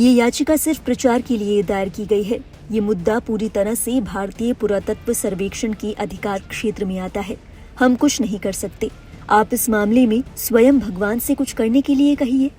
ये याचिका सिर्फ प्रचार के लिए दायर की गई है। ये मुद्दा पूरी तरह से भारतीय पुरातत्व सर्वेक्षण के अधिकार क्षेत्र में आता है। हम कुछ नहीं कर सकते। आप इस मामले में स्वयं भगवान से कुछ करने के लिए कहिए।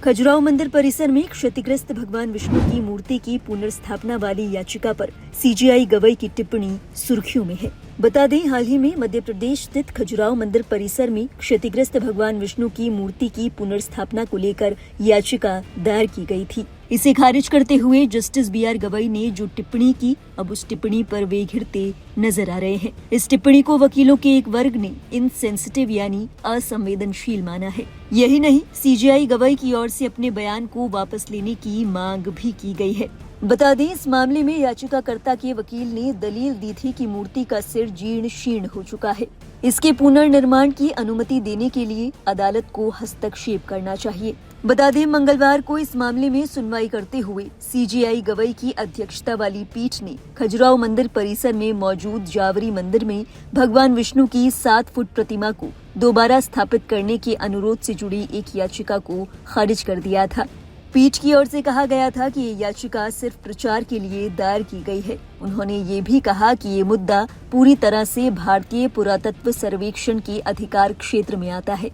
खजुराहो मंदिर परिसर में क्षतिग्रस्त भगवान विष्णु की मूर्ति की पुनर्स्थापना वाली याचिका पर सीजेआई गवई की टिप्पणी सुर्खियों में है। बता दें, हाल ही में मध्य प्रदेश स्थित खजुराहो मंदिर परिसर में क्षतिग्रस्त भगवान विष्णु की मूर्ति की पुनर्स्थापना को लेकर याचिका दायर की गई थी। इसे खारिज करते हुए जस्टिस BR गवई ने जो टिप्पणी की, अब उस टिप्पणी पर वे घिरते नजर आ रहे हैं। इस टिप्पणी को वकीलों के एक वर्ग ने इनसेंसिटिव यानी असंवेदनशील माना है। यही नहीं, सीजेआई गवई की ओर से अपने बयान को वापस लेने की मांग भी की गई है। बता दें, इस मामले में याचिकाकर्ता के वकील ने दलील दी थी कि मूर्ति का सिर जीर्ण शीर्ण हो चुका है। इसके पुनर्निर्माण की अनुमति देने के लिए अदालत को हस्तक्षेप करना चाहिए। बता दें, मंगलवार को इस मामले में सुनवाई करते हुए सीजेआई गवई की अध्यक्षता वाली पीठ ने खजुराहो मंदिर परिसर में मौजूद जावरी मंदिर में भगवान विष्णु की 7 फुट प्रतिमा को दोबारा स्थापित करने के अनुरोध से जुड़ी एक याचिका को खारिज कर दिया था। पीठ की ओर से कहा गया था कि ये याचिका सिर्फ प्रचार के लिए दायर की गई है। उन्होंने ये भी कहा कि ये मुद्दा पूरी तरह से भारतीय पुरातत्व सर्वेक्षण के अधिकार क्षेत्र में आता है।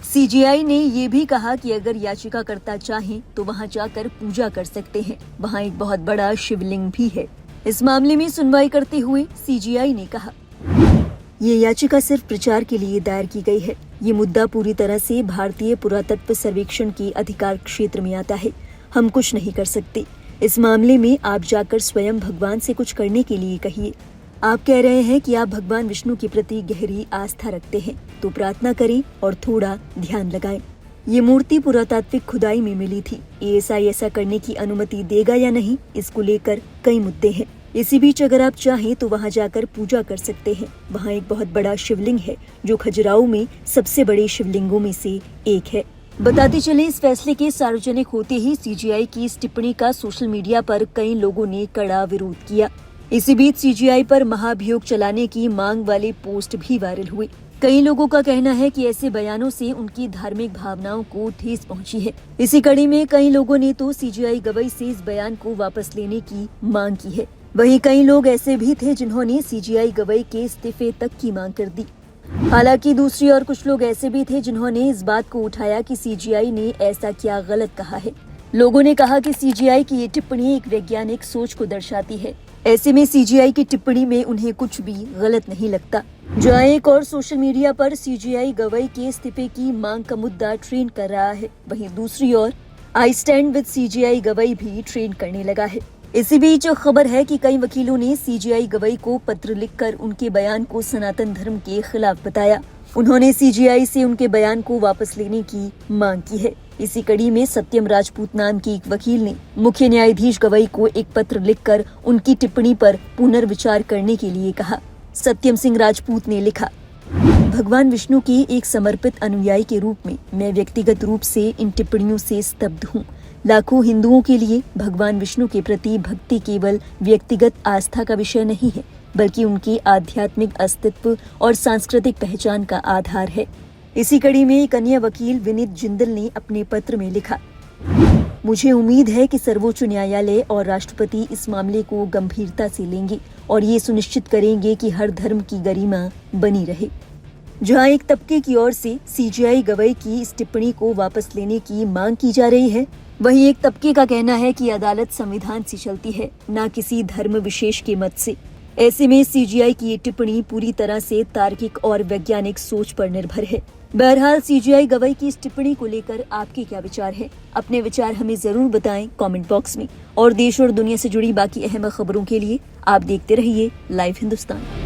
सीजेआई ने ये भी कहा कि अगर याचिकाकर्ता चाहें तो वहां जाकर पूजा कर सकते हैं। वहां एक बहुत बड़ा शिवलिंग भी है। इस मामले में सुनवाई करते हुए सीजेआई ने कहा, ये याचिका सिर्फ प्रचार के लिए दायर की गई है। ये मुद्दा पूरी तरह से भारतीय पुरातत्व सर्वेक्षण के अधिकार क्षेत्र में आता है। हम कुछ नहीं कर सकते। इस मामले में आप जाकर स्वयं भगवान से कुछ करने के लिए कहिए। आप कह रहे हैं कि आप भगवान विष्णु के प्रति गहरी आस्था रखते हैं, तो प्रार्थना करें और थोड़ा ध्यान लगाएं। ये मूर्ति पुरातात्विक खुदाई में मिली थी। ASI ऐसा करने की अनुमति देगा या नहीं, इसको लेकर कई मुद्दे हैं। इसी बीच अगर आप चाहें तो वहां जाकर पूजा कर सकते हैं। वहां एक बहुत बड़ा शिवलिंग है जो खजुराहो में सबसे बड़े शिवलिंगों में से एक है। बताते चले, इस फैसले के सार्वजनिक होते ही सीजेआई की इस टिप्पणी का सोशल मीडिया पर कई लोगों ने कड़ा विरोध किया। इसी बीच सीजेआई पर महाभियोग चलाने की मांग वाले पोस्ट भी वायरल हुए। कई लोगों का कहना है कि ऐसे बयानों से उनकी धार्मिक भावनाओं को ठेस पहुंची है। इसी कड़ी में कई लोगों ने तो सीजेआई गवई से इस बयान को वापस लेने की मांग की है। वहीं कई लोग ऐसे भी थे जिन्होंने सीजेआई गवई के इस्तीफे तक की मांग कर दी। हालांकि दूसरी ओर कुछ लोग ऐसे भी थे जिन्होंने इस बात को उठाया कि सीजेआई ने ऐसा क्या गलत कहा है। लोगों ने कहा कि सीजेआई की ये टिप्पणी एक वैज्ञानिक सोच को दर्शाती है। ऐसे में सीजेआई की टिप्पणी में उन्हें कुछ भी गलत नहीं लगता। जहां एक और सोशल मीडिया पर सीजेआई गवई के इस्तीफे की मांग का मुद्दा ट्रेंड कर रहा है, वहीं दूसरी ओर I stand with CJI Gavai भी ट्रेंड करने लगा है। इसी बीच खबर है कि कई वकीलों ने सीजेआई गवई को पत्र लिखकर उनके बयान को सनातन धर्म के खिलाफ बताया। उन्होंने सीजेआई से उनके बयान को वापस लेने की मांग की है। इसी कड़ी में सत्यम राजपूत नाम की एक वकील ने मुख्य न्यायाधीश गवई को एक पत्र लिखकर उनकी टिप्पणी पर पुनर्विचार करने के लिए कहा। सत्यम सिंह राजपूत ने लिखा, भगवान विष्णु के एक समर्पित अनुयायी के रूप में मैं व्यक्तिगत रूप से इन टिप्पणियों से स्तब्ध हूँ। लाखों हिंदुओं के लिए भगवान विष्णु के प्रति भक्ति केवल व्यक्तिगत आस्था का विषय नहीं है, बल्कि उनके आध्यात्मिक अस्तित्व और सांस्कृतिक पहचान का आधार है। इसी कड़ी में एक अन्य वकील विनीत जिंदल ने अपने पत्र में लिखा, मुझे उम्मीद है कि सर्वोच्च न्यायालय और राष्ट्रपति इस मामले को गंभीरता से लेंगे और ये सुनिश्चित करेंगे कि हर धर्म की गरिमा बनी रहे। जहां एक तबके की ओर से सीजेआई गवई की इस टिप्पणी को वापस लेने की मांग की जा रही है, वहीं एक तबके का कहना है कि अदालत संविधान से चलती है, न किसी धर्म विशेष के मत से। ऐसे में सीजेआई की ये टिप्पणी पूरी तरह से तार्किक और वैज्ञानिक सोच पर निर्भर है। बहरहाल सीजेआई गवई की इस टिप्पणी को लेकर आपके क्या विचार है? अपने विचार हमें जरूर बताएं कमेंट बॉक्स में। और देश और दुनिया से जुड़ी बाकी अहम खबरों के लिए आप देखते रहिए लाइव हिंदुस्तान।